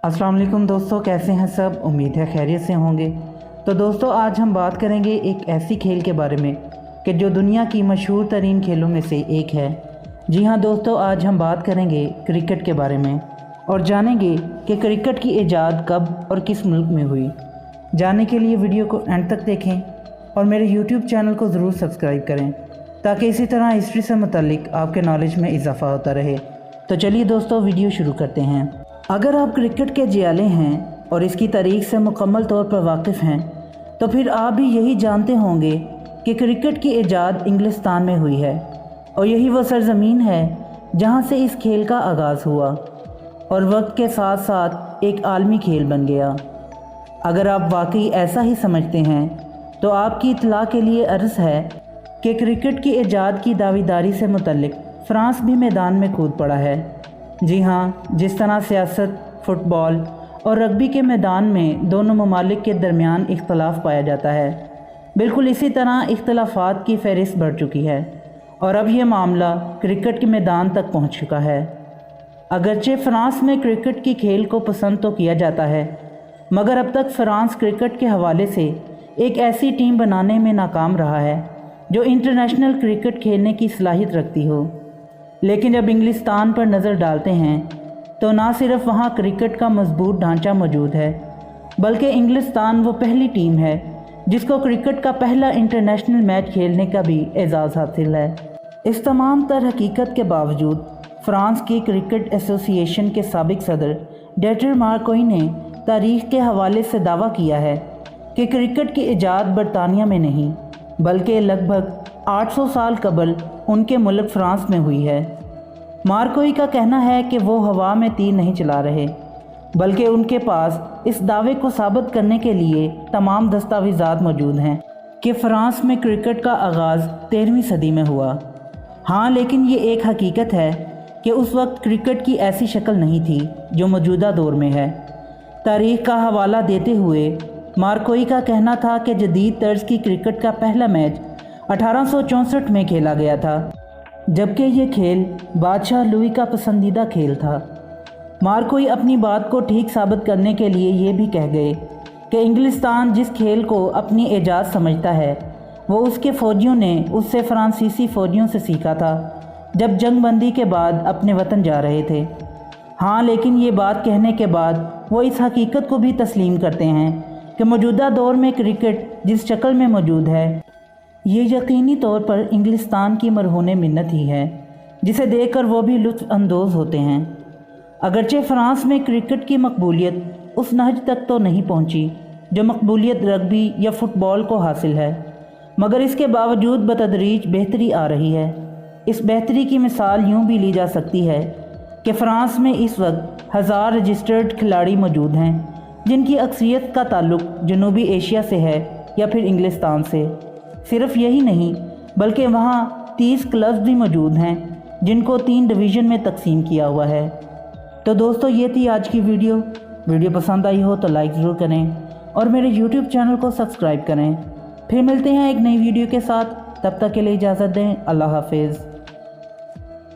अस्सलाम वालेकुम दोस्तों, कैसे हैं सब। उम्मीद है खैरियत से होंगे। तो दोस्तों आज हम बात करेंगे एक ऐसी खेल के बारे में कि जो दुनिया की मशहूर तरीन खेलों में से एक है। जी हाँ दोस्तों, आज हम बात करेंगे क्रिकेट के बारे में और जानेंगे कि क्रिकेट की ईजाद कब और किस मुल्क में हुई। जानने के लिए वीडियो को एंड तक देखें और मेरे यूट्यूब चैनल को ज़रूर सब्सक्राइब करें ताकि इसी तरह हिस्ट्री से मुतालिक आपके नॉलेज में इजाफ़ा होता रहे। तो चलिए दोस्तों वीडियो शुरू करते हैं। अगर आप क्रिकेट के जियाले हैं और इसकी तारीख से मुकम्मल तौर पर वाकिफ़ हैं तो फिर आप भी यही जानते होंगे कि क्रिकेट की ईजाद इंग्लिस्तान में हुई है और यही वो सरज़मीन है जहां से इस खेल का आगाज़ हुआ और वक्त के साथ साथ एक आलमी खेल बन गया। अगर आप वाकई ऐसा ही समझते हैं तो आपकी इत्तला के लिए अर्ज़ है कि क्रिकेट की ईजाद की दावेदारी से मुतल्लिक फ़्रांस भी मैदान में कूद पड़ा है। जी हाँ, जिस तरह सियासत, फ़ुटबॉल और रग्बी के मैदान में दोनों ममालिक के दरमियान इख्तलाफ पाया जाता है, बिल्कुल इसी तरह इख्तलाफात की फ़हरिस्त बढ़ चुकी है और अब यह मामला क्रिकेट के मैदान तक पहुंच चुका है। अगरचे फ़्रांस में क्रिकेट की खेल को पसंद तो किया जाता है, मगर अब तक फ़्रांस क्रिकेट के हवाले से एक ऐसी टीम बनाने में नाकाम रहा है जो इंटरनेशनल क्रिकेट खेलने की सलाहियत रखती हो। लेकिन जब इंग्लिस्तान पर नज़र डालते हैं तो ना सिर्फ वहाँ क्रिकेट का मजबूत ढांचा मौजूद है, बल्कि इंग्लिस्तान वो पहली टीम है जिसको क्रिकेट का पहला इंटरनेशनल मैच खेलने का भी एजाज़ हासिल है। इस तमाम तर हकीकत के बावजूद फ़्रांस की क्रिकेट एसोसिएशन के साबिक सदर डेटर मार्कोई ने तारीख़ के हवाले से दावा किया है कि क्रिकेट की ईजाद बरतानिया में नहीं बल्कि लगभग 800 साल कबल उनके मुल्क फ़्रांस में हुई है। मार्कोई का कहना है कि वो हवा में तीर नहीं चला रहे, बल्कि उनके पास इस दावे को साबित करने के लिए तमाम दस्तावेज़ात मौजूद हैं कि फ़्रांस में क्रिकेट का आगाज़ 13वीं सदी में हुआ। हाँ, लेकिन ये एक हकीकत है कि उस वक्त क्रिकेट की ऐसी शक्ल नहीं थी जो मौजूदा दौर में है। तारीख़ का हवाला देते हुए मार्कोई का कहना था कि जदीद तर्ज की क्रिकेट का पहला मैच 1864 में खेला गया था, जबकि ये खेल बादशाह लुई का पसंदीदा खेल था। मार्कोई अपनी बात को ठीक साबित करने के लिए ये भी कह गए कि इंग्लिस्तान जिस खेल को अपनी एजाज़ समझता है वो उसके फ़ौजियों ने उससे फ्रांसीसी फ़ौजियों से सीखा था जब जंग बंदी के बाद अपने वतन जा रहे थे। हाँ, लेकिन ये बात कहने के बाद वो इस हकीकत को भी तस्लीम करते हैं कि मौजूदा दौर में क्रिकेट जिस शक्ल में मौजूद है ये यकीनी तौर पर इंग्लिस्तान की मरहून मिन्नत ही है, जिसे देखकर वो भी लुत्फ़ अंदोज़ होते हैं। अगरचे फ़्रांस में क्रिकेट की मकबूलियत उस नहज तक तो नहीं पहुंची जो मकबूलियत रग्बी या फ़ुटबॉल को हासिल है, मगर इसके बावजूद बतदरीज बेहतरी आ रही है। इस बेहतरी की मिसाल यूँ भी ली जा सकती है कि फ़्रांस में इस वक्त 1000 रजिस्टर्ड खिलाड़ी मौजूद हैं जिनकी अक्सरियत का ताल्लुक़ जनूबी एशिया से है या फिर इंग्लिस्तान से। सिर्फ यही नहीं बल्कि वहाँ 30 क्लब्स भी मौजूद हैं जिनको 3 डिवीज़न में तकसीम किया हुआ है। तो दोस्तों ये थी आज की वीडियो पसंद आई हो तो लाइक ज़रूर करें और मेरे यूट्यूब चैनल को सब्सक्राइब करें। फिर मिलते हैं एक नई वीडियो के साथ, तब तक के लिए इजाज़त दें। अल्लाह हाफिज़।